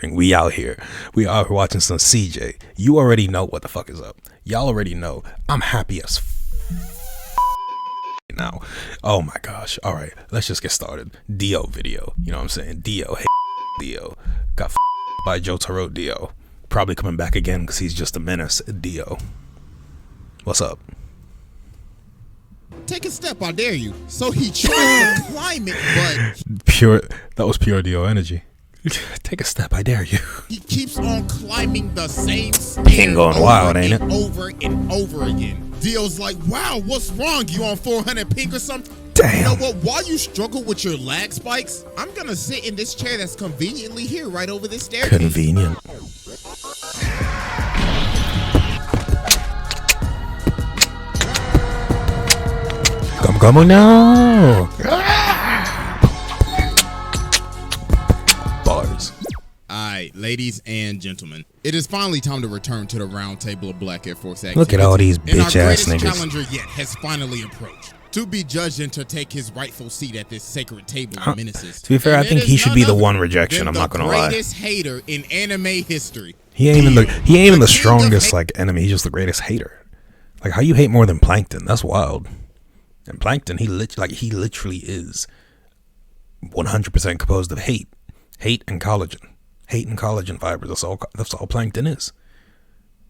recording. We out here. We are watching some CJ. You already know what the fuck is up. Y'all already know. I'm happy as now. Oh my gosh. All right, let's just get started. Dio video. You know what I'm saying? Dio. Hey, Dio. Got by Joe Tarot. Dio. Probably coming back again because he's just a menace. Dio. What's up? Take a step, I dare you. So he tried to climb it, but pure. That was pure Dio energy. Take a step, I dare you. He keeps on climbing the same Ain't going wild, ain't it? Over and over again. Dio's like, wow, what's wrong? You on 400 pink or something? Damn. You know what? While you struggle with your lag spikes, I'm gonna sit in this chair that's conveniently here, right over this staircase. Convenient. Come on now. Bars. Alright, ladies and gentlemen, it is finally time to return to the round table of Black Air Force activity. Look at all these bitch ass niggas. And our greatest challenger yet has finally approached, to be judged and to take his rightful seat at this sacred table of menaces. To be fair, I think he should be the one rejection. I'm not gonna lie. The greatest hater in anime history. He ain't even the strongest like enemy. He's just the greatest hater. Like, how you hate more than Plankton? That's wild. And Plankton, he literally is 100% composed of hate and collagen fibers. That's all Plankton is.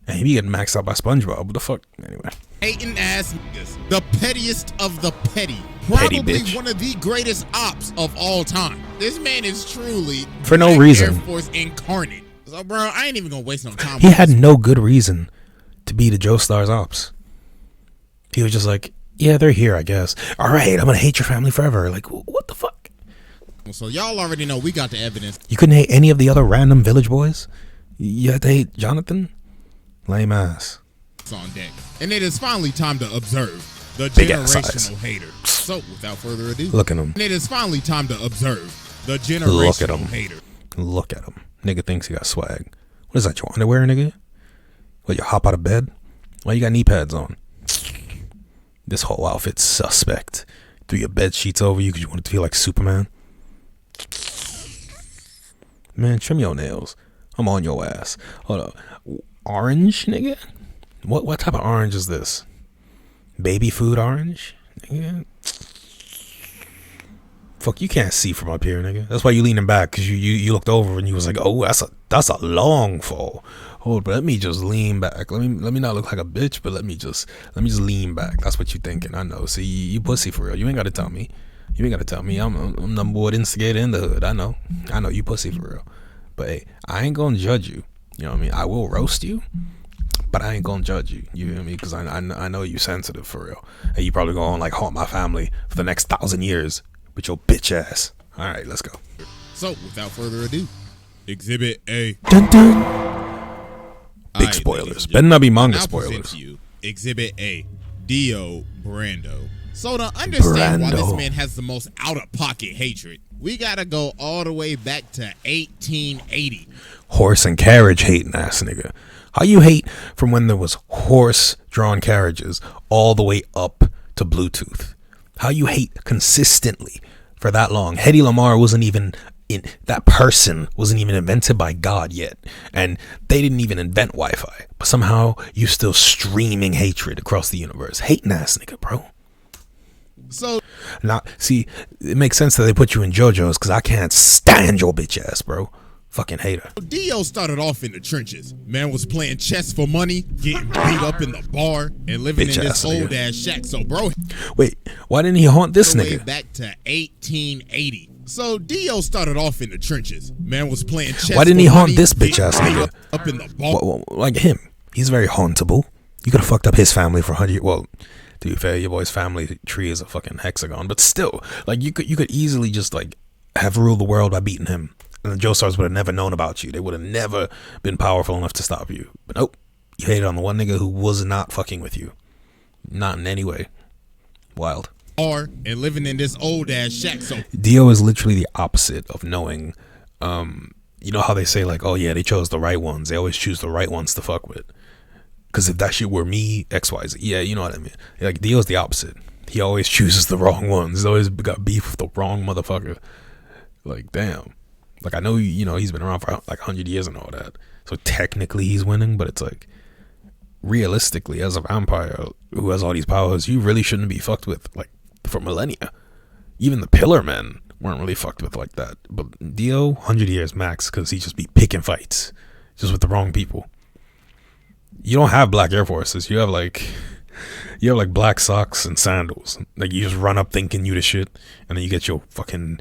And he be getting maxed out by SpongeBob. What the fuck? Anyway. Hating ass niggas, the pettiest of the petty, Petty probably bitch. one of the greatest ops of all time. This man is truly For no Black reason. Air Force incarnate. So, bro, I ain't even gonna waste no time. He had no good reason to be the Joestar's ops. He was just like, yeah, they're here, I guess. All right, I'm gonna hate your family forever. Like, what the fuck? So y'all already know we got the evidence. You couldn't hate any of the other random village boys? You had to hate Jonathan? Lame ass. It's on deck, and it is finally time to observe the Big ass size. generational hater. So, without further ado, Look at him. and it is finally time to observe the Look at generational him. hater. Look at him. Nigga thinks he got swag. What is that, your underwear, nigga? What, you hop out of bed? Why you got knee pads on? This whole outfit's suspect. Threw your bed sheets over you because you wanted to feel like Superman. Man, trim your nails. I'm on your ass. Hold up. Orange, nigga? What type of orange is this? Baby food orange? Nigga? Fuck, you can't see from up here, nigga. That's why you leaning back, because you looked over and you was like, oh, that's a long fall. Hold, but let me just lean back. Let me not look like a bitch, but let me just lean back. That's what you thinking. I know. See, you pussy for real. You ain't gotta tell me. I'm number one instigator in the hood. I know you pussy for real. But hey, I ain't gonna judge you. You know what I mean? I will roast you, but I ain't gonna judge you. You feel me? Because I know you sensitive for real. And you probably gonna like haunt my family for the next 1,000 years with your bitch ass. All right, let's go. So, without further ado, Exhibit A. Dun dun. Big Alright, spoilers. Better not be manga now present spoilers. to you Exhibit A, Dio Brando. So to understand why this man has the most out-of-pocket hatred, we gotta go all the way back to 1880. Horse and carriage hating ass nigga. How you hate from when there was horse-drawn carriages all the way up to Bluetooth? How you hate consistently for that long? Hedy Lamarr wasn't even that person wasn't even invented by God yet, and they didn't even invent Wi-Fi, but somehow you still streaming hatred across the universe. Hating ass nigga, bro. So now, see, it makes sense that they put you in JoJo's because I can't stand your bitch ass, bro. Fucking hater. Dio started off in the trenches. Man was playing chess for money, getting beat up in the bar, and living Bitch in ass this old nigga. ass shack. So bro, Wait, why didn't he haunt this all the way nigga? back to 1880. So Dio started off in the trenches. Man was playing chess. Why didn't for he haunt money, this bitch getting ass beat nigga? Up in the bar. Like him, he's very hauntable. You could have fucked up his family for 100 years. Well, to be fair, your boy's family tree is a fucking hexagon, but still, like you could easily just like have ruled the world by beating him, and the Joestars would have never known about you. They would have never been powerful enough to stop you. But nope, you hated on the one nigga who was not fucking with you, not in any way. Wild. And living in this old ass shack. So Dio is literally the opposite of knowing. You know how they say like, oh yeah, they chose the right ones. They always choose the right ones to fuck with. Because if that shit were me, XYZ, yeah, you know what I mean. Like Dio's the opposite. He always chooses the wrong ones. He's always got beef with the wrong motherfucker. Like, damn. Like, I know, he's been around for like 100 years and all that. So technically he's winning, but it's like, realistically, as a vampire who has all these powers, you really shouldn't be fucked with, like, for millennia. Even the Pillar Men weren't really fucked with like that. But Dio, 100 years max, because he just be picking fights. Just with the wrong people. You don't have black Air Forces. You have like black socks and sandals. Like, you just run up thinking you the shit, and then you get your fucking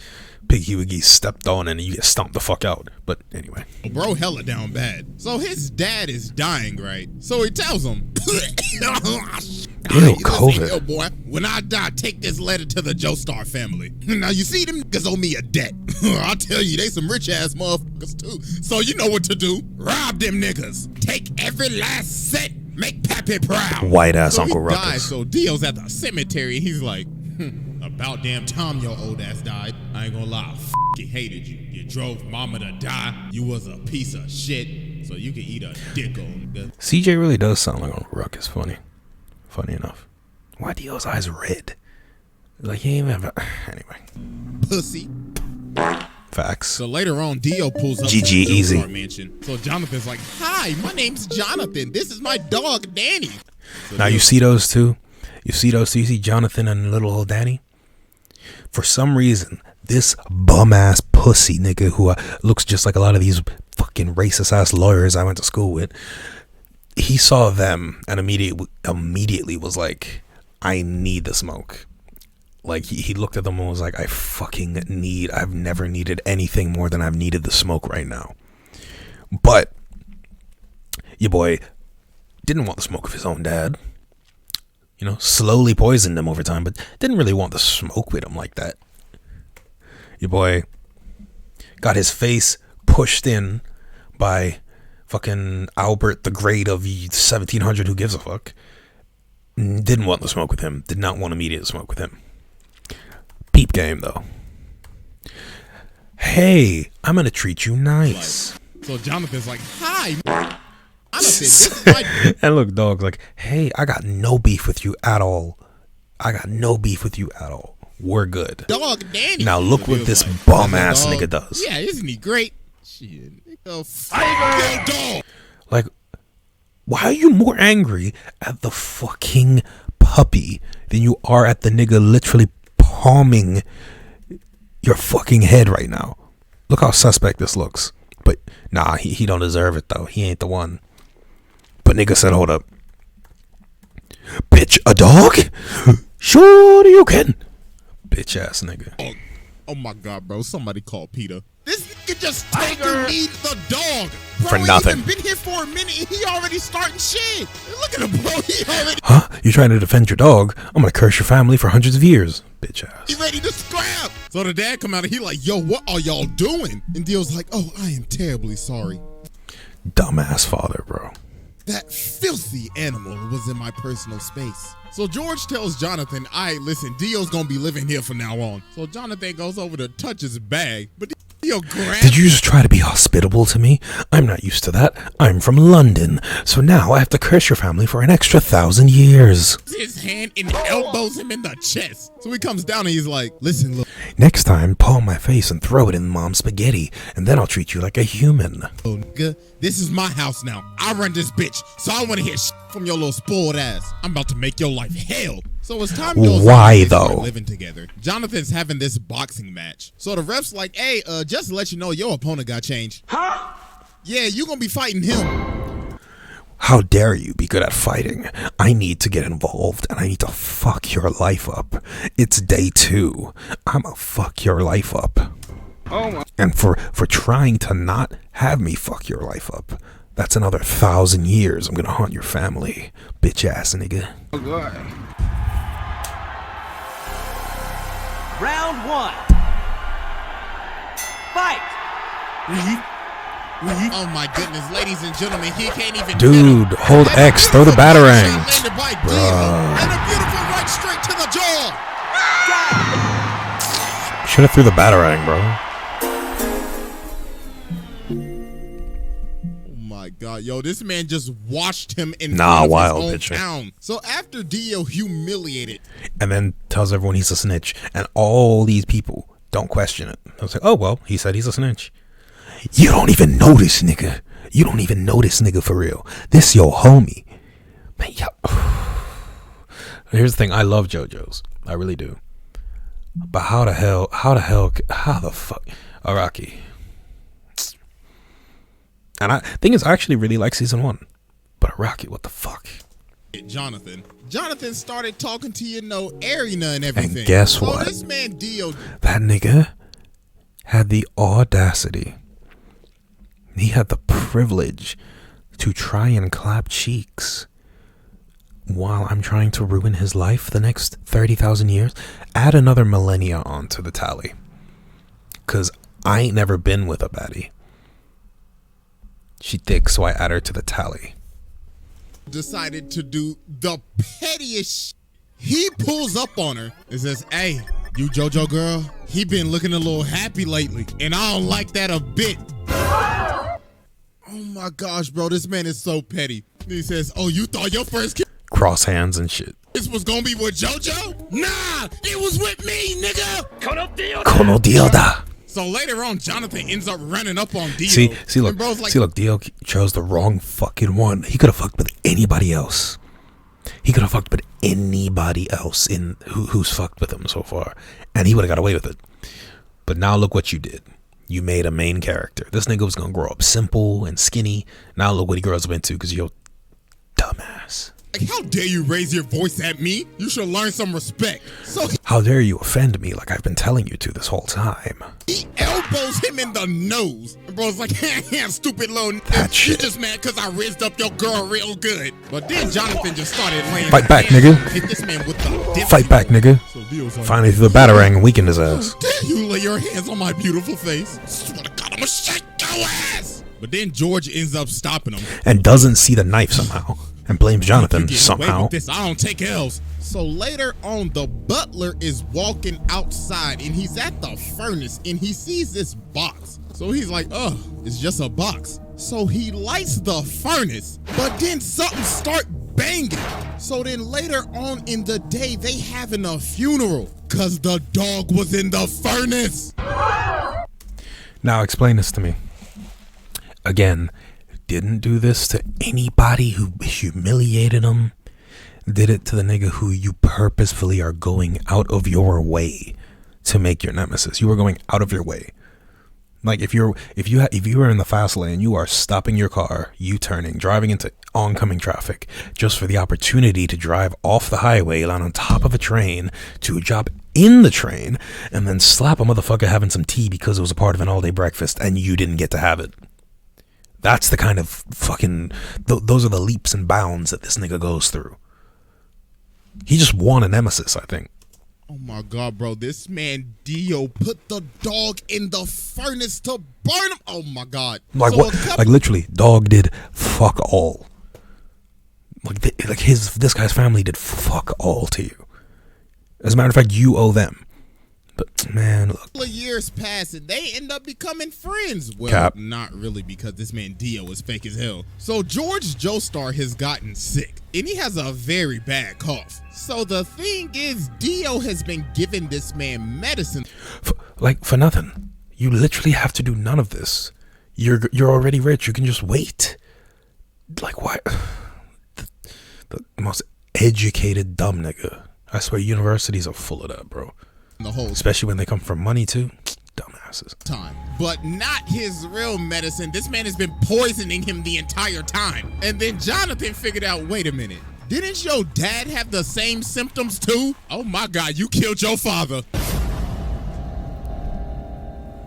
piggy wiggy stepped on, and you get stomped the fuck out. But anyway, bro, hella down bad. So his dad is dying, right? So he tells him, ew, COVID. Yo, boy, when I die, take this letter to the Joestar family. Now you see, them niggas owe me a debt. I'll tell you, they some rich ass motherfuckers too. So you know what to do. Rob them niggas. Take every last cent. Make Pappy proud. White ass so Uncle he dies, Ruckus. so Dio's at the cemetery. He's like, about damn time your old ass died. I ain't gonna lie, I fucking hated you. You drove mama to die. You was a piece of shit. So you can eat a dick on. CJ really does sound like Uncle Ruckus. Funny enough. Why Dio's eyes red? Like, he ain't even... Anyway. Pussy. Facts. So later on, Dio pulls up GG to the easy. mansion. So Jonathan's like, hi, my name's Jonathan. This is my dog, Danny. So Now, you see those two? You see Jonathan and little old Danny? For some reason, this bum-ass pussy nigga who looks just like a lot of these fucking racist-ass lawyers I went to school with, he saw them and immediately was like, I need the smoke. Like, he looked at them and was like, I've never needed anything more than I've needed the smoke right now. But your boy didn't want the smoke of his own dad. Slowly poisoned him over time, but didn't really want the smoke with him like that. Your boy got his face pushed in by fucking Albert the Great of 1700, who gives a fuck. Didn't want the smoke with him. Did not want immediate smoke with him. Peep game, though. Hey, I'm gonna treat you nice. So Jonathan's like, hi, Jonathan, this is my... And look, dog's like, hey, I got no beef with you at all. We're good. Dog, Danny. Now look what this bum ass nigga does. Yeah, isn't he great? Shit, nigga, fuck your dog. Like, why are you more angry at the fucking puppy than you are at the nigga literally palming your fucking head right now? Look how suspect this looks. But nah, he don't deserve it though. He ain't the one. But nigga said, hold up. Bitch, a dog? Sure you can. Bitch ass nigga. Oh my god, bro. Somebody call Peter. This nigga just Tiger need the dog. Bro, for nothing. He been here for a minute and he already starting shit. Look at him, bro. He already... Huh? You trying to defend your dog? I'm gonna curse your family for hundreds of years. Bitch ass. He ready to scrap. So the dad come out and he like, yo, what are y'all doing? And Dio's like, oh, I am terribly sorry. Dumbass father, bro. That filthy animal was in my personal space. So George tells Jonathan, all right, listen, Dio's gonna be living here from now on. So Jonathan goes over to touch his bag, but Dio grabs... Did you just try to be hospitable to me? I'm not used to that. I'm from London, so now I have to curse your family for an extra 1,000 years. His hand and elbows him in the chest. So he comes down and he's like, listen, look. Next time, palm my face and throw it in mom's spaghetti, and then I'll treat you like a human. Oh, nigga, this is my house now. I run this bitch, so I want to hear shit from your little spoiled ass. I'm about to make your life hell. So as time goes Why on, though? Start living together. Jonathan's having this boxing match. So the ref's like, hey, just to let you know, your opponent got changed. Huh? Yeah, you gonna be fighting him. How dare you be good at fighting? I need to get involved and I need to fuck your life up. It's day 2. I'ma fuck your life up. Oh my. And for trying to not have me fuck your life up, that's another 1,000 years I'm gonna haunt your family. Bitch ass nigga. Oh God. Round 1. Fight! Oh my goodness, ladies and gentlemen, he can't even... Dude, hold X, throw the batarang. And a beautiful right straight to the jaw. Should have threw the batarang, bro. Oh my god, yo, this man just washed him in wild his own town. So after Dio humiliated... And then tells everyone he's a snitch, and all these people don't question it. I was like, oh, well, he said he's a snitch. You don't even know this nigga. You don't even know this nigga for real. This your homie. Man, here's the thing. I love JoJo's. I really do. But how the fuck, Araki? And I thing is, I actually really like season 1. But Araki, what the fuck? Jonathan started talking to Arena and everything. And guess what? This man Dio, that nigga had the audacity. He had the privilege to try and clap cheeks while I'm trying to ruin his life the next 30,000 years. Add another millennia onto the tally. Cause I ain't never been with a baddie. She thick, so I add her to the tally. decided to do the pettiest. He pulls up on her and says, "Hey, you JoJo girl, he been looking a little happy lately, and I don't like that a bit." Oh my gosh, bro, this man is so petty. He says, "Oh, you thought your first kiss Cross hands and shit. was gonna be with JoJo? Nah, it was with me, nigga." Kono Dio da. So later on, Jonathan ends up running up on Dio. See, look, look, Dio chose the wrong fucking one. He could have fucked with anybody else. He could have fucked with anybody else in who's fucked with him so far, and he would have got away with it. But now look what you did. You made a main character. This nigga was gonna grow up simple and skinny. Now look what he grows up into because you're dumbass. Like, how dare you raise your voice at me? You should learn some respect. So how dare you offend me like I've been telling you to this whole time? He elbows him in the nose. And bro's like, "Yeah, stupid little that you shit. just mad because I raised up your girl real good." But then Jonathan just started laying Fight back, nigga. Hit this man with the Fight back, nigga. Finally through the batarang and weakened his ass. Dare you lay your hands on my beautiful face? Swear to God, I'ma shake your ass. But then George ends up stopping him. And doesn't see the knife somehow. And blames Jonathan somehow. This, I don't take L's. So later on, the butler is walking outside and he's at the furnace and he sees this box. So he's like, "Oh, it's just a box." So he lights the furnace, but then something start banging. So then later on in the day, they having a funeral because the dog was in the furnace. Now explain this to me. Again, didn't do this to anybody who humiliated him. Did it to the nigga who you purposefully are going out of your way to make your nemesis. You were going out of your way. Like if you were in the fast lane, you are stopping your car, U-turning, driving into oncoming traffic just for the opportunity to drive off the highway, land on top of a train, to a job in the train, and then slap a motherfucker having some tea because it was a part of an all-day breakfast and you didn't get to have it. That's the kind of fucking... those are the leaps and bounds that this nigga goes through. He just won a nemesis, I think. Oh my God, bro. This man, Dio, put the dog in the furnace to burn him. Oh my God. Like so what? Like literally, dog did fuck all. Like this guy's family did fuck all to you. As a matter of fact, you owe them. But man, look. A couple of years pass and they end up becoming friends. Well, Cap. Not really, because this man Dio is fake as hell. So George Joestar has gotten sick and he has a very bad cough. So the thing is, Dio has been giving this man medicine. For nothing. You literally have to do none of this. You're already rich. You can just wait. Like why? The most educated dumb nigga. I swear universities are full of that, bro. The whole especially when they come from money too. Dumbasses. Time, but not his real medicine. This man has been poisoning him the entire time. And then Jonathan figured out, wait a minute, didn't your dad have the same symptoms too? Oh my God, you killed your father.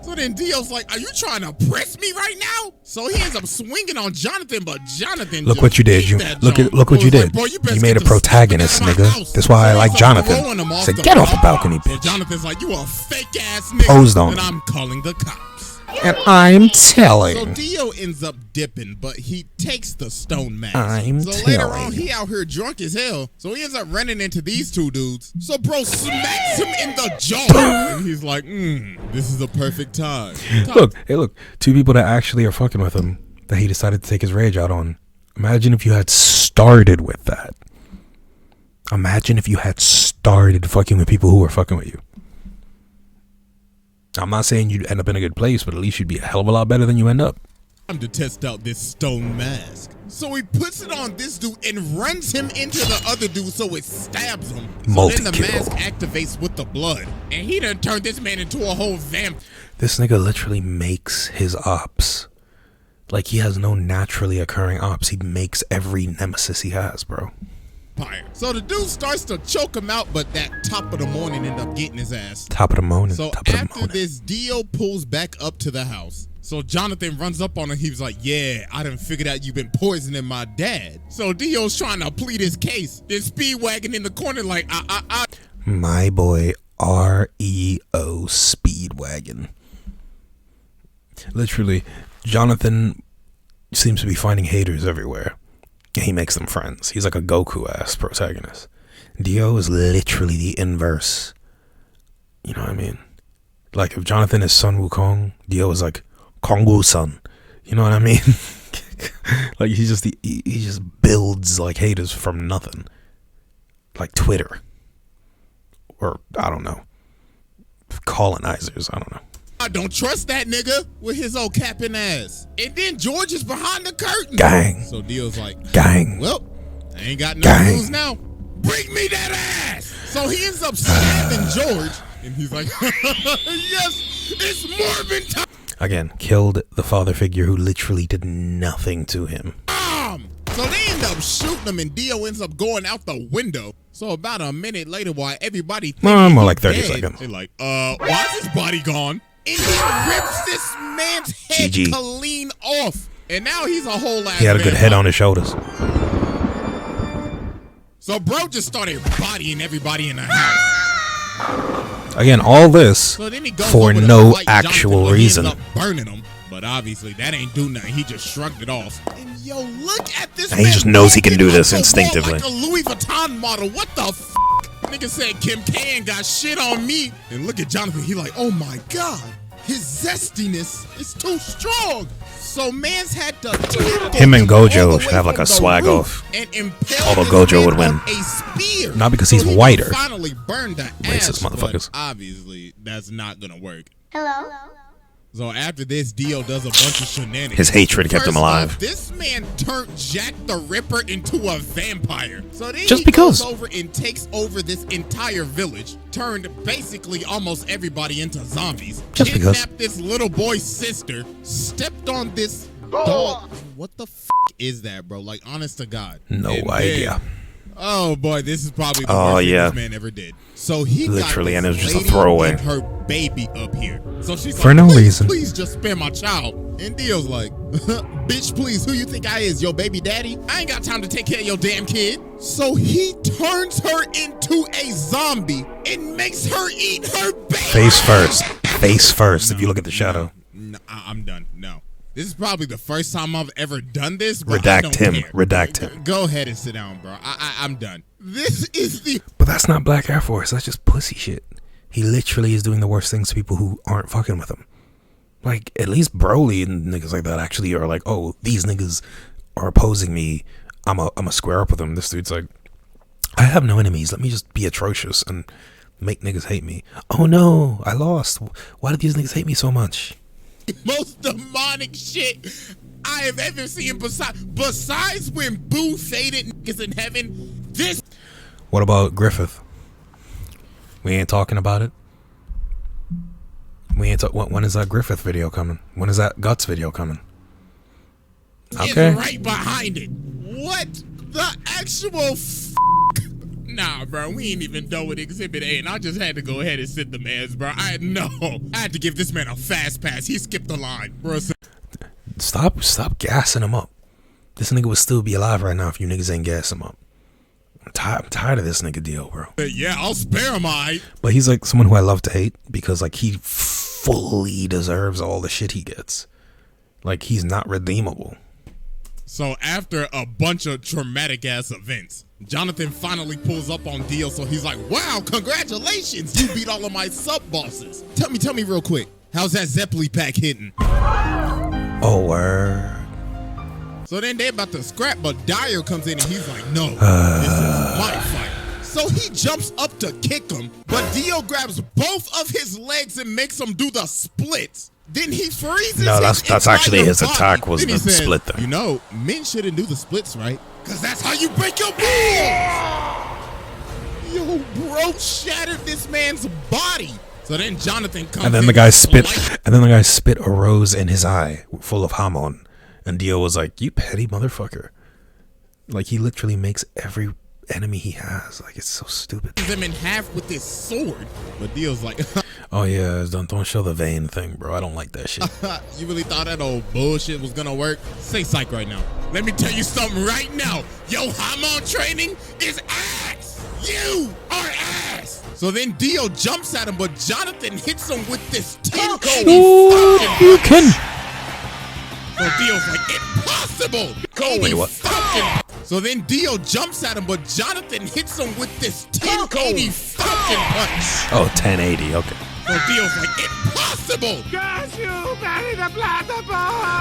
So then Dio's like, "Are you trying to press me right now?" So he ends up swinging on Jonathan, but Jonathan look what you did. You look what you did. Bro, you made a protagonist, nigga. That's why I like Jonathan. Said get off the balcony, So bitch. Jonathan's like, "You a fake ass nigga." Posed on and him. I'm calling the cops. And I'm So telling. Dio ends up dipping, but he takes the stone mask. I'm so later telling. on, he out here drunk as hell. So he ends up running into these two dudes. So bro smacks him in the jaw. And he's like, "This is a perfect time." Look. Two people that actually are fucking with him that he decided to take his rage out on. Imagine if you had started with that. Imagine if you had started fucking with people who were fucking with you. I'm not saying you'd end up in a good place, but at least you'd be a hell of a lot better than you end up. Time to test out this stone mask. So he puts it on this dude and runs him into the other dude so it stabs him. So then the mask activates with the blood. And he done turned this man into a whole vamp. This nigga literally makes his ops. Like, he has no naturally occurring ops. He makes every nemesis he has, bro. So the dude starts to choke him out, but that top of the morning end up getting his ass. Top of the morning. So after this, Dio pulls back up to the house. So Jonathan runs up on him. He was like, yeah, I done figured out you've been poisoning my dad. So Dio's trying to plead his case. Then Speedwagon in the corner like, My boy R.E.O. Speedwagon. Literally, Jonathan seems to be finding haters everywhere. He makes them friends. He's like a Goku-ass protagonist. Dio is literally the inverse. You know what I mean? Like, if Jonathan is Sun Wukong, Dio is like Kong Wu-sun. You know what I mean? Like, he just builds like haters from nothing. Like Twitter. Or, I don't know. Colonizers, I don't know. I don't trust that nigga with his old capping ass. And then George is behind the curtain. Gang. So Dio's like, gang. Well, I ain't got no news now. Bring me that ass. So he ends up stabbing George. And he's like, yes, it's Morbin time. Again, killed the father figure who literally did nothing to him. So they end up shooting him and Dio ends up going out the window. So about a minute later, while everybody thinks more like 30 seconds. They're like, why is his body gone? And he rips this man's head clean off. And now he's a whole ass. He had a good head on his shoulders. So bro just started bodying everybody in the house. Again, all this for no actual reason. Burning him. But obviously that ain't do nothing. He just shrugged it off. And yo, look at this. And he just knows he can do this instinctively. Like a Louis Vuitton model. What the f? Nigga said Kim K ain't got shit on me. And look at Jonathan. He like, oh my God. His zestiness is too strong. So man's had to him and Gojo should have like a swag off. Although Gojo would win. Not because he's whiter. Finally burned the racist motherfuckers. Obviously, that's not gonna work. Hello. So after this, Dio does a bunch of shenanigans. His hatred kept him alive. This man turned Jack the Ripper into a vampire. So then just he because goes over and takes over this entire village, turned basically almost everybody into zombies. Just because. Kidnapped this little boy's sister, stepped on this dog. What the f is that, bro? Like, honest to God. No idea. Oh boy, this is probably the worst thing this man ever did. So he literally, got and it was just a throwaway. And her baby up here. So she's for like, no reason. Please just spare my child. And Dio's like, bitch, please, who you think I is? Your baby daddy? I ain't got time to take care of your damn kid. So he turns her into a zombie and makes her eat her baby. Face first. Face first. If you look at the shadow. No, I'm done. No. This is probably the first time I've ever done this. But Redact him. Redact him. Go ahead and sit down, bro. I'm done. This is the. But that's not Black Air Force. That's just pussy shit. He literally is doing the worst things to people who aren't fucking with him. Like, at least Broly and niggas like that actually are like, oh, these niggas are opposing me. I'm a square up with them. This dude's like, I have no enemies. Let me just be atrocious and make niggas hate me. Oh no, I lost. Why did these niggas hate me so much? Most demonic shit I have ever seen besides when Boo faded niggas in heaven. This. What about Griffith? We ain't talking about it. We ain't when is that Griffith video coming? When is that Guts video coming? Okay. It's right behind it. What the actual Nah, bro, we ain't even done with Exhibit A, and I just had to go ahead and sit the mans, bro. I had to give this man a fast pass. He skipped the line, bro. Stop gassing him up. This nigga would still be alive right now if you niggas ain't gas him up. I'm tired of this nigga deal, bro. Yeah, I'll spare him, But he's like someone who I love to hate because like he fully deserves all the shit he gets. Like, he's not redeemable. So after a bunch of traumatic ass events, Jonathan finally pulls up on Dio. So he's like, wow, congratulations. You beat all of my sub bosses. Tell me real quick. How's that Zeppeli pack hitting? Oh, word. So then they're about to scrap, but Dyer comes in and he's like, no, this is my fight. So So he jumps up to kick him, but Dio grabs both of his legs and makes him do the splits. Then he freezes. No, that's actually his attack was the split thing. You know, men shouldn't do the splits, right? Because that's how you break your balls. Yo, bro shattered this man's body. So then Jonathan comes and then the guy spit a rose in his eye full of hamon. And Dio was like, you petty motherfucker. Like, he literally makes every enemy he has. Like, it's so stupid. Him in half with his sword. But Dio's like, oh yeah, don't show the vein thing, bro. I don't like that shit. You really thought that old bullshit was gonna work? Say psych right now. Let me tell you something right now. Yo, hamon training is ass. You are ass. So then Dio jumps at him, but Jonathan hits him with this 10 you can. So Dio's like, impossible. Wait, what? So then Dio jumps at him, but Jonathan hits him with this 1080 fucking punch. Oh, 1080, okay. So Dio's like, impossible.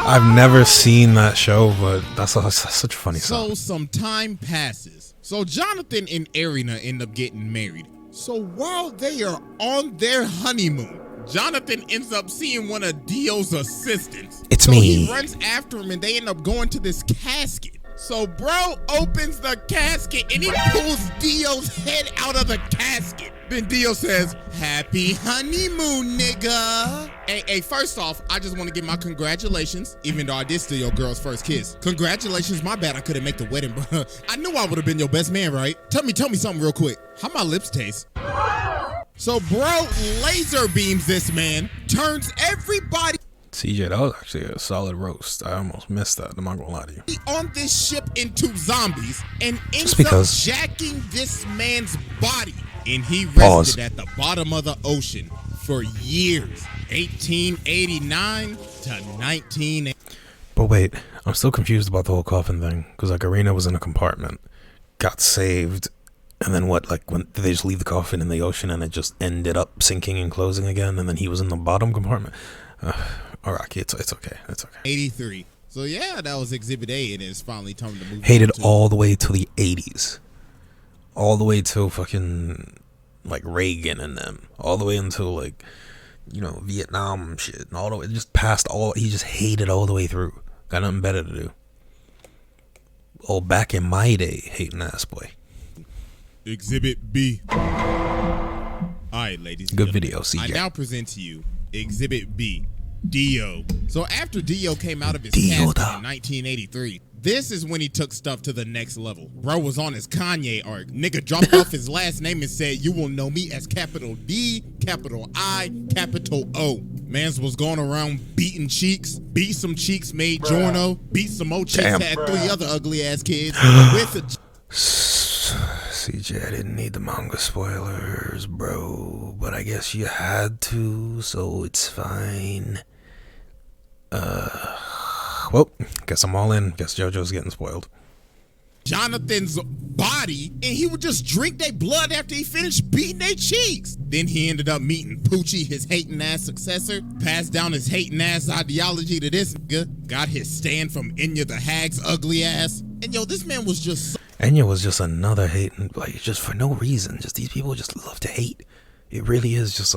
I've never seen that show, but that's such a funny song. So some time passes. So Jonathan and Arena end up getting married. So while they are on their honeymoon, Jonathan ends up seeing one of Dio's assistants. It's so me. He runs after him and they end up going to this casket. So bro opens the casket and he pulls Dio's head out of the casket. Then Dio says, happy honeymoon, nigga. Hey, first off, I just want to give my congratulations, even though I did steal your girl's first kiss. Congratulations, my bad I couldn't make the wedding, but I knew I would have been your best man, right? Tell me something real quick. How my lips taste? So bro laser beams this man, turns everybody CJ, that was actually a solid roast. I almost missed that. I'm not gonna lie to you. on this ship into zombies and ends up jacking this man's body. And he rested at the bottom of the ocean for years, 1889 to 1980. But wait, I'm still confused about the whole coffin thing. Because like Arena was in a compartment, got saved, and then what? Like, when did they just leave the coffin in the ocean and it just ended up sinking and closing again? And then he was in the bottom compartment. Alright, it's okay. It's okay. 83. So yeah, that was Exhibit A, and it's finally time to move. Hated all the way to the 80s. All the way till fucking like Reagan and them. All the way until like, you know, Vietnam shit. And all the way just past all. He just hated all the way through. Got nothing better to do. Oh, back in my day, hating ass boy. Exhibit B. All right, ladies. Good video, CJ. I now present to you Exhibit B. Dio. So after Dio came out of his casket in 1983, this is when he took stuff to the next level. Bro was on his Kanye arc. Nigga dropped off his last name and said, you will know me as capital D, capital I, capital O. Mans was going around beating cheeks, beat some cheeks, made Jorno, beat some more chicks, had 3 other ugly ass kids. With CJ, I didn't need the manga spoilers, bro, but I guess you had to, so it's fine. Well, guess I'm all in. Guess JoJo's getting spoiled. Jonathan's body, and he would just drink their blood after he finished beating their cheeks. Then he ended up meeting Poochie, his hating ass successor, passed down his hating ass ideology to this nigga, got his stand from Enya the Hag's ugly ass. And yo, this man was just Enya was just another hating, like, just for no reason. Just these people just love to hate. It really is just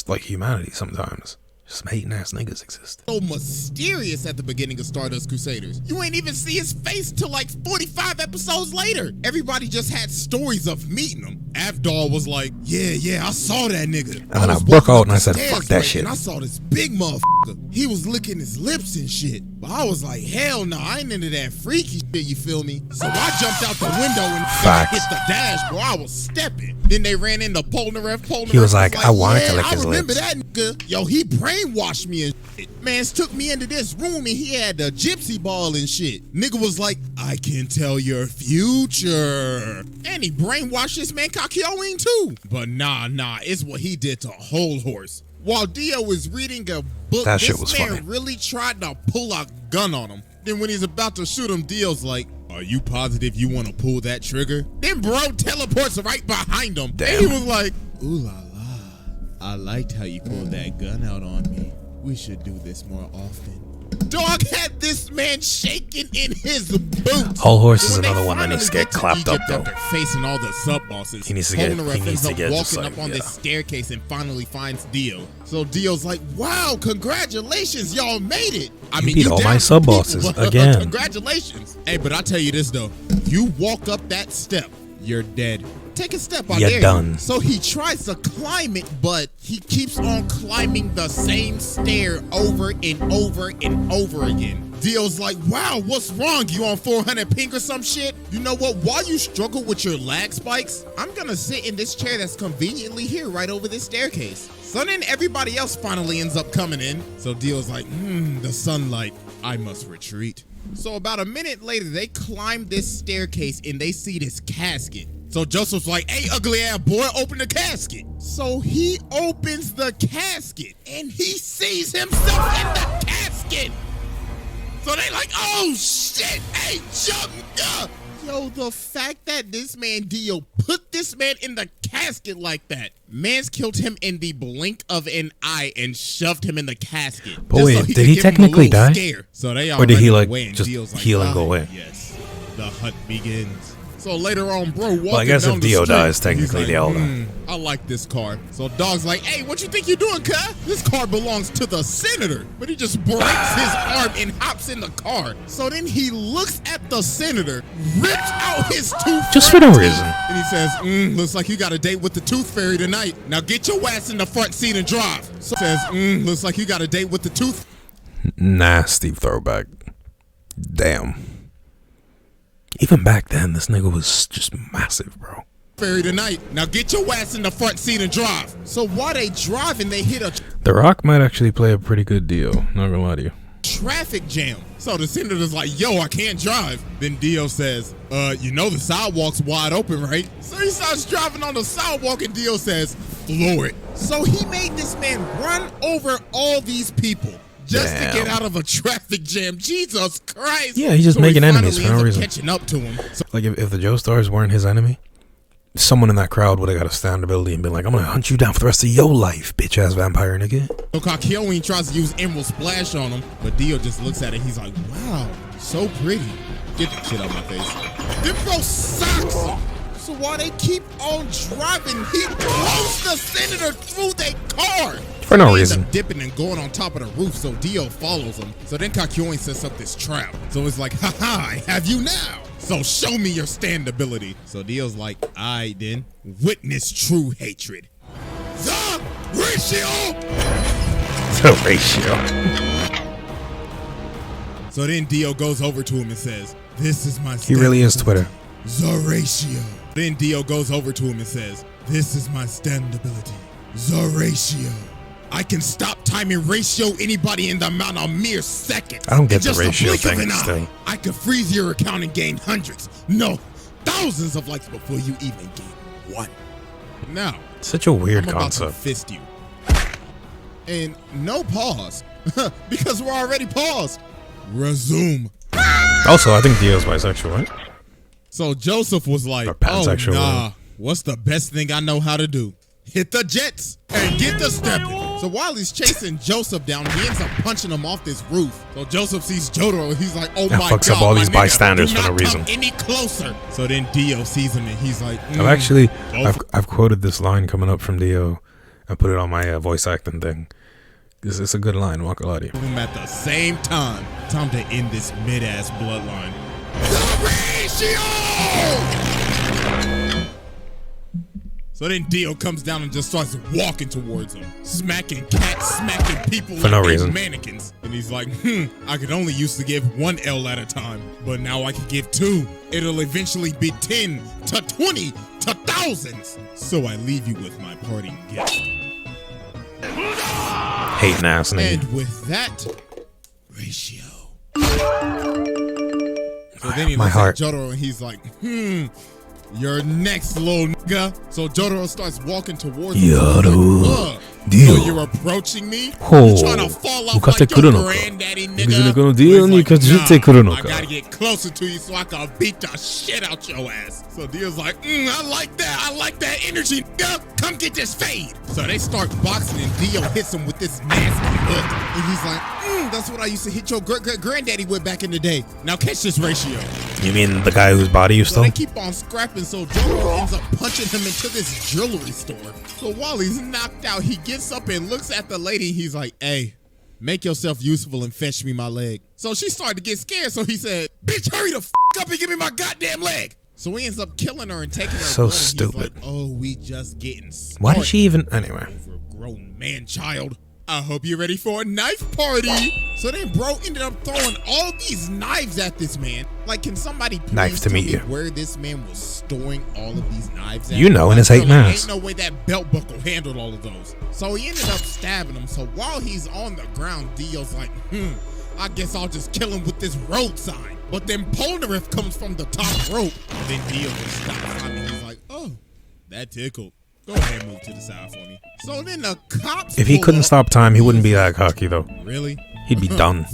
like humanity sometimes. Just some hating ass niggas exist. So mysterious at the beginning of Stardust Crusaders. You ain't even see his face till like 45 episodes later. Everybody just had stories of meeting him. Avdol was like, yeah, I saw that nigga. And then I broke out and I said, fuck that shit. And I saw this big motherfucker. He was licking his lips and shit. But I was like, hell no, I ain't into that freaky shit, you feel me? So I jumped out the window and hit the dash, bro. I was stepping. Then they ran into Polnareff. He was like, I wanted to lick his lips. I remember that nigga. Yo, he brainwashed me and shit. Mans took me into this room and he had the gypsy ball and shit. Nigga was like, I can tell your future. And he brainwashed this man Kakyoin too. But nah, it's what he did to Whole Horse. While Dio was reading a book, that shit this was man funny. really tried to pull a gun on him. Then when he's about to shoot him, Dio's like, are you positive you want to pull that trigger? Then bro teleports right behind him. Damn. And he was like, ooh la la. I liked how you pulled that gun out on me. We should do this more often. dog had this man shaking in his boots. Whole horse is When they another one that finally needs to get to clapped up Egypt though. after facing all the sub bosses, He needs to get walking just up like, on this yeah. staircase and finally finds Dio. So Dio's like, "Wow, congratulations, y'all made it! I mean, beat you all down my some sub people, bosses but, again." Congratulations. Hey, but I tell you this though, you walk up that step, you're dead. Take a step, I You're dare done. you. So he tries to climb it, but he keeps on climbing the same stair over and over and over again. Dio's like, "Wow, what's wrong? You on 400 ping or some shit? You know what? While you struggle with your lag spikes, I'm gonna sit in this chair that's conveniently here right over this staircase." So then everybody else finally ends up coming in. So Dio's like, the sunlight, I must retreat. So about a minute later, they climb this staircase and they see this casket. So Joseph's like, "Hey, ugly ass boy, open the casket." So he opens the casket and he sees himself in the casket. So they like, "Oh shit, hey, jump up." Yo, the fact that this man Dio put this man in the casket like that. Man's killed him in the blink of an eye and shoved him in the casket. But wait, could did he give him a technically little die? scare. So they all Or did he, run like, away and just Dio's like, heal and go away? Yes, the hunt begins. So later on, bro, walking Well, I guess down if the Dio street, dies, technically he's they all like, die. I like this car. So Dog's like, "Hey, what you think you're doing, cuz? This car belongs to the senator." But he just breaks his arm and hops in the car. So then he looks at the senator, rips out his tooth. Just for no reason. And he says, "Looks like you got a date with the tooth fairy tonight. Now get your ass in the front seat and drive." So says, "Looks like you got a date with the tooth." Nasty throwback. Damn. Even back then, this nigga was just massive, bro. Fairy tonight. Now get your ass in the front seat and drive. So while they driving, they hit a The Rock might actually play a pretty good deal. Not gonna lie to you. traffic jam. So the senator's like, "Yo, I can't drive." Then Dio says, "You know the sidewalk's wide open, right?" So he starts driving on the sidewalk and Dio says, "Floor it." So he made this man run over all these people just Damn. to get out of a traffic jam. Jesus Christ. Yeah, he's just So making he enemies finally for no ends up reason. catching up to him. So Like, if the Joestars weren't his enemy, someone in that crowd would have got a stand ability and been like, "I'm gonna hunt you down for the rest of your life, bitch-ass vampire nigga." Kakyoin tries to use Emerald Splash on him, but Dio just looks at it. He's like, "Wow, so pretty." Get that shit out my face. Then bro socks him. So while they keep on driving, he throws the senator through their car. For no He ends reason. up dipping and going on top of the roof, so Dio follows him. So then Kakyoin sets up this trap. So it's like, "Haha, I have you now. So show me your stand ability." So Dio's like, "I then witness true hatred. The ratio." The ratio. So then Dio goes over to him and says, "This is my He stand really is ability. Twitter. The ratio." Then Dio goes over to him and says, "This is my stand ability. The ratio. I can stop time and ratio anybody in the amount of mere seconds. I don't get In just the a ratio blink of thing an eye. still. I could freeze your account and gain hundreds, no, thousands of likes before you even gain one. Now, Such a weird I'm about to concept. fist you. And no pause, because we're already paused. Resume." Also, I think Dio's bisexual, right? So Joseph was like, Or "Oh pansexual, nah, right? what's the best thing I know how to do? Hit the jets and get the stepping." So while he's chasing Joseph down, he ends up punching him off this roof. So Joseph sees Jotaro and he's like, "Oh That my fucks God, up all my these nigga, bystanders do for no not come reason." any closer." So then Dio sees him and he's like, I've actually, Both. I've quoted this line coming up from Dio. I put it on my voice acting thing. It's a good line, walk a lot of you. Them at the same time. Time to end this mid-ass bloodline. The ratio! So then Dio comes down and just starts walking towards him, smacking cats, smacking people For no like they reason. mannequins. And he's like, I could only used to give one L at a time, but now I can give two. It'll eventually be 10 to 20 to thousands. So I leave you with my parting gift. Hating ass nigga. And with that, ratio. So then he My looks heart. at Jotaro and he's like, you're next, little nigga. So Jotaro starts walking towards him. Jotaro. He's like, Dio. So you're approaching me? Oh, You're trying to fall off 向かって like くる your のか。 granddaddy, 別に nigga. このディオ He's に like, かじってくるの I か。 gotta get closer to you so I can beat the shit out your ass. So Dio's like, I like that. I like that energy, nigga. Come get this fade. So they start boxing and Dio hits him with this nasty hook. And he's like, that's what I used to hit your granddaddy with back in the day. Now catch this ratio. You mean the guy whose body you So stole? they keep on scrapping, so Jotaro ends up punching him into this jewelry store. So while he's knocked out, he gets up and looks at the lady. He's like, hey, make yourself useful and fetch me my leg. So she started to get scared, so he said, bitch, hurry the f*** up and give me my goddamn leg. So he ends up killing her and taking her So blood. And stupid. He's like, oh, we just getting started. Why did she even... Anyway. Overgrown man-child. I hope you're ready for a knife party. So then bro ended up throwing all these knives at this man. Like, can somebody please Nice to tell meet me you. where this man was storing all of these knives at? You know, in his hating ass. Ain't no way that belt buckle handled all of those. So he ended up stabbing him. So while he's on the ground, Dio's like, I guess I'll just kill him with this road sign. But then Polnareff comes from the top rope. And then Dio just stops. I mean, he's like, oh, that tickled. Go ahead and move to the side for me. So then the cops. If he pull couldn't up. stop time, he wouldn't be that cocky, though. Really? He'd be done.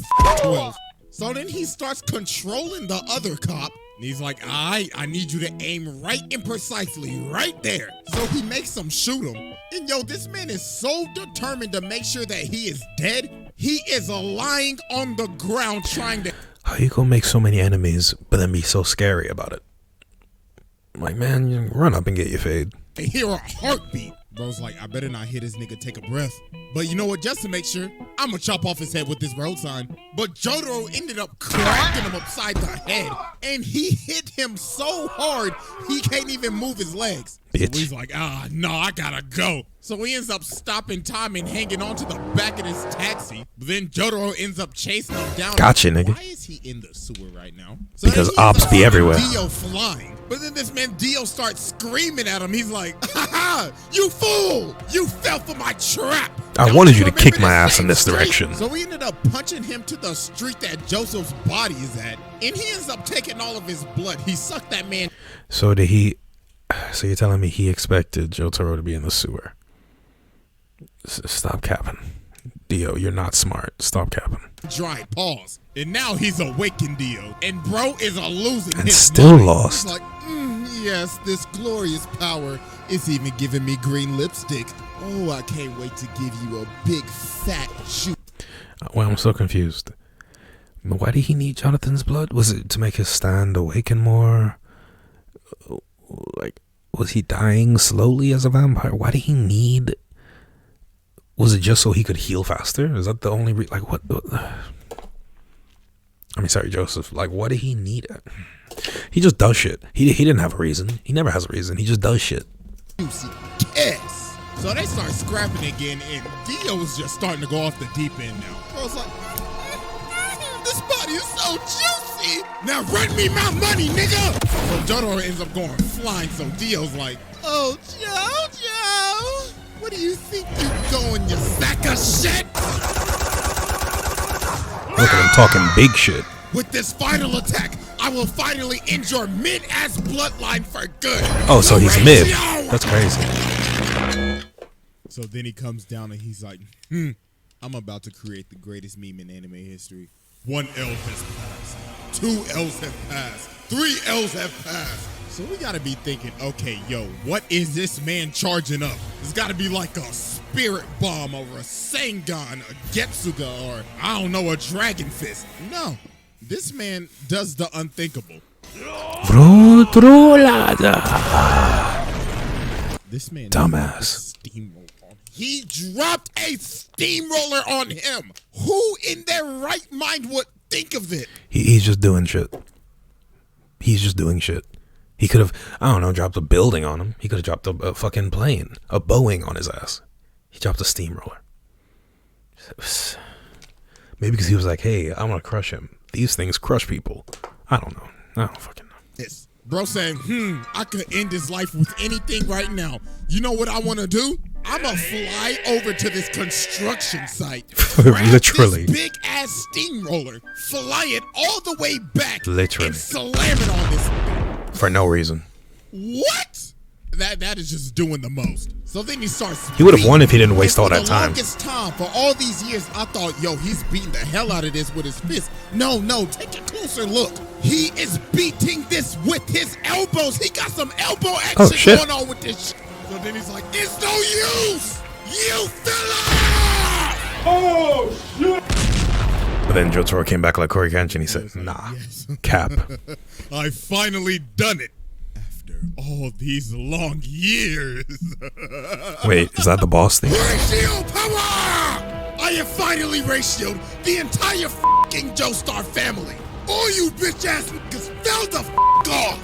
12. So then he starts controlling the other cop. And he's like, all right, I need you to aim right and precisely right there. So he makes him shoot him. And yo, this man is so determined to make sure that he is dead. He is lying on the ground trying to. How you gonna make so many enemies, but then be so scary about it? Like, man, you run up and get your fade. hear a heartbeat. Bro's like, I better not hear this nigga take a breath. But you know what? Just to make sure, I'm gonna chop off his head with this road sign. But Jotaro ended up cracking him upside the head. And he hit him so hard, he can't even move his legs. Bitch. So he's like, no, I gotta go. So he ends up stopping time and hanging on to the back of this taxi. But then Jotaro ends up chasing him down. Gotcha, nigga. Why is he in the sewer right now? So Because then he ends ops up be seeing everywhere. Dio flying. But then this man Dio starts screaming at him. He's like, ha ha, you fool! You fell for my trap! I Don't wanted you to remember kick my ass same in this street? direction. So we ended up punching him to the street that Joseph's body is at. And he ends up taking all of his blood. He sucked that man. So did he... So you're telling me he expected Jotaro to be in the sewer? Stop capping. Dio, you're not smart. Stop capping. Dry. Pause. And now he's awakened Dio. And bro is losing And his still mind. lost. He's like, yes, this glorious power is even giving me green lipstick. Oh, I can't wait to give you a big fat shoot. Well, I'm so confused. Why did he need Jonathan's blood? Was it to make his stand awaken more? Like, was he dying slowly as a vampire? Why did he need... Was it just so he could heal faster? Is that the only like what? I mean, sorry, Joseph. Like, what did he need it? He just does shit. He didn't have a reason. He never has a reason. He just does shit. Yes. So they start scrapping again, and Dio was just starting to go off the deep end now. I was like, this body is so juicy. Now run me my money, nigga. So Jotaro ends up going flying. So Dio's like, oh, Jojo. What do you think you're going, you sack of shit? Look at him talking big shit. With this final attack, I will finally end your mid-ass bloodline for good. Oh, so he's mid. That's crazy. So then he comes down and he's like, I'm about to create the greatest meme in anime history. 1 L has passed. 2 L's have passed. 3 L's have passed. So we gotta be thinking, okay, yo, what is this man charging up? It's gotta be like a spirit bomb or a Sengun, a Getsuga, or I don't know, a Dragon Fist. No, this man does the unthinkable. This man Dumbass. He dropped a steamroller on him. Who in their right mind would think of it? He's just doing shit. He's just doing shit. He could have, I don't know, dropped a building on him. He could have dropped a fucking plane, a Boeing on his ass. He dropped a steamroller. Maybe because he was like, hey, I'm going to crush him. These things crush people. I don't know. I don't fucking know. Yes. Bro saying, I could end his life with anything right now. You know what I want to do? I'm going to fly over to this construction site. Literally. This big ass steamroller. Fly it all the way back. Literally. And slam it on this thing. For no reason. What? that is just doing the most. So then he starts. He would have won if he didn't waste all that For the time. longest time, for all these years, I thought, yo, he's beating the hell out of this with his fist. No, take a closer look. He is beating this with his elbows. He got some elbow action going on with this shit. So then he's like, it's no use, you fella! Oh, shit! But then Joe Toro came back like Corey Kenshin. He said, nah, cap. I finally done it. After all these long years. Wait, is that the boss thing? Ratio power! I have finally ratioed the entire f***ing Joestar family. All you bitch ass niggas fell the f*** off.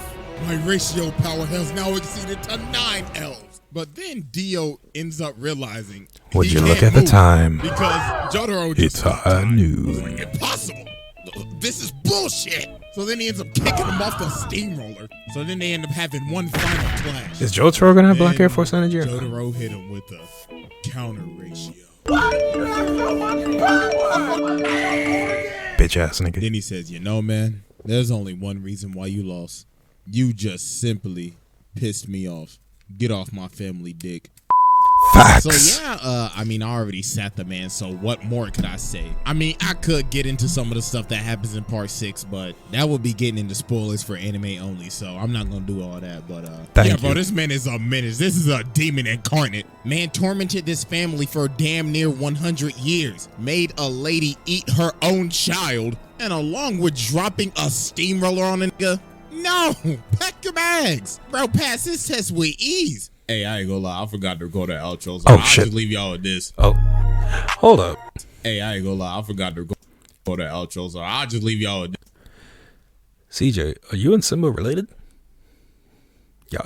My ratio power has now exceeded to 9 elves. But then Dio ends up realizing Would you look at the time? Because Jotaro just It's high noon. It's like, impossible. This is bullshit. So then he ends up kicking him off the steamroller. So then they end up having one final clash. Is Jotaro gonna have Black Airforce energy? Jotaro hit him with a counter ratio. Bitch ass nigga. Then he says, you know, man, there's only one reason why you lost. You just simply pissed me off. Get off my family dick. Facts. So yeah, I mean, I already sat the man, so what more could I say? I mean, I could get into some of the stuff that happens in part 6, but that would be getting into spoilers for anime only, so I'm not gonna do all that. But yeah, bro, this man is a menace. This is a demon incarnate. Man tormented this family for damn near 100 years, made a lady eat her own child, and along with dropping a steamroller on a nigga. No, pack your bags. Bro, pass this test with ease. Hey, I ain't gonna lie, I forgot to go to outros. Oh, I'll shit. just leave y'all with this. Oh, hold up. Hey, I ain't gonna lie, I forgot to go to outros. So I'll just leave y'all with this. CJ, are you and Simba related?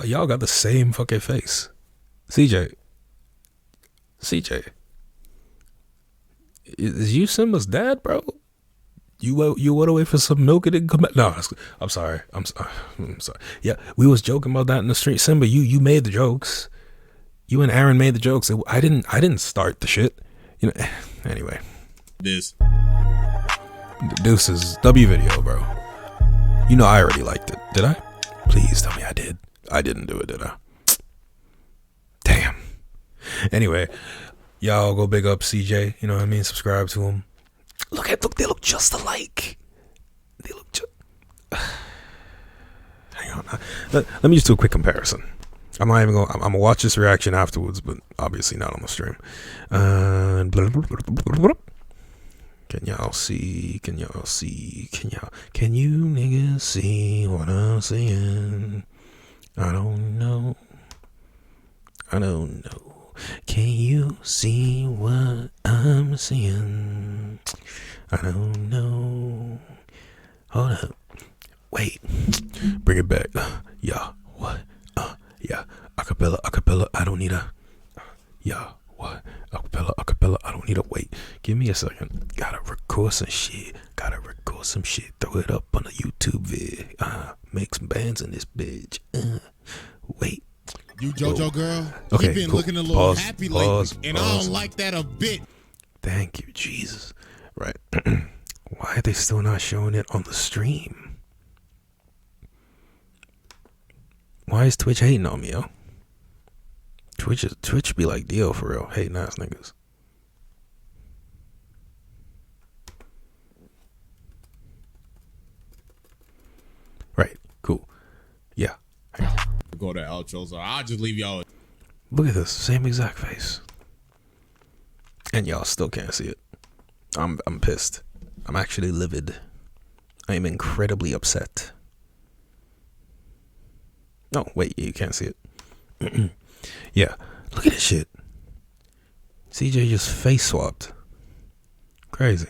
Y'all got the same fucking face. CJ, is you Simba's dad, bro? You went away for some milk and didn't come back. No, I'm sorry. I'm sorry. Yeah, we was joking about that in the street. Simba, you made the jokes. You and Aaron made the jokes. I didn't start the shit. You know. Anyway. This. Deuces. W video, bro. You know I already liked it. Did I? Please tell me I did. I didn't do it, did I? Damn. Anyway, y'all go big up CJ. You know what I mean? Subscribe to him. Look, they look just alike. They look just. Hang on. Let me just do a quick comparison. I'm not even going. I'm gonna watch this reaction afterwards, but obviously not on the stream. Can y'all see? Can you niggas see what I'm seeing? I don't know. Can you see what I'm seeing? I don't know. Hold up. Wait. Bring it back. Yeah. What? Yeah. Acapella. I don't need a. Yeah. What? Acapella. I don't need a. Wait. Give me a second. Gotta record some shit. Throw it up on a YouTube vid. Make some bands in this bitch. Wait. You JoJo girl, okay, you've been cool. looking a little happy lately, and I don't like that a bit. Thank you, Jesus. Right. Why are they still not showing it on the stream? Why is Twitch hating on me, yo? Twitch be like Dio for real, hating ass niggas. Right, cool. Yeah. Go to outros, or I'll just leave y'all. Look at this, same exact face. And y'all still can't see it. I'm pissed. I'm actually livid. I am incredibly upset. No, wait, you can't see it. Yeah, look at this shit. CJ just face swapped. Crazy.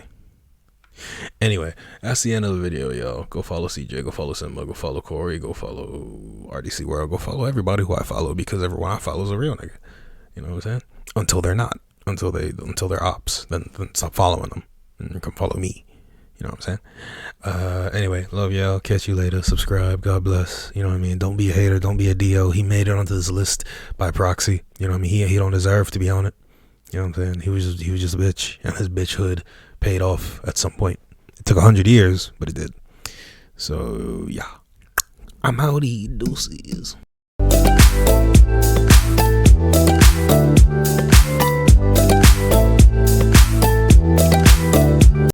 Anyway, that's the end of the video, y'all. Go follow CJ, go follow Simba, go follow Corey, go follow RDC World, go follow everybody who I follow, because everyone I follow is a real nigga. You know what I'm saying? Until they're not. Until they're ops. Then stop following them and come follow me. You know what I'm saying? Anyway, love y'all. Catch you later. Subscribe. God bless. You know what I mean? Don't be a hater. Don't be a DO. He made it onto this list by proxy. You know what I mean? He don't deserve to be on it. You know what I'm saying? He was just a bitch, and his bitchhood paid off at some point. It took 100 years, but it did. So yeah, I'm outie. Deuces.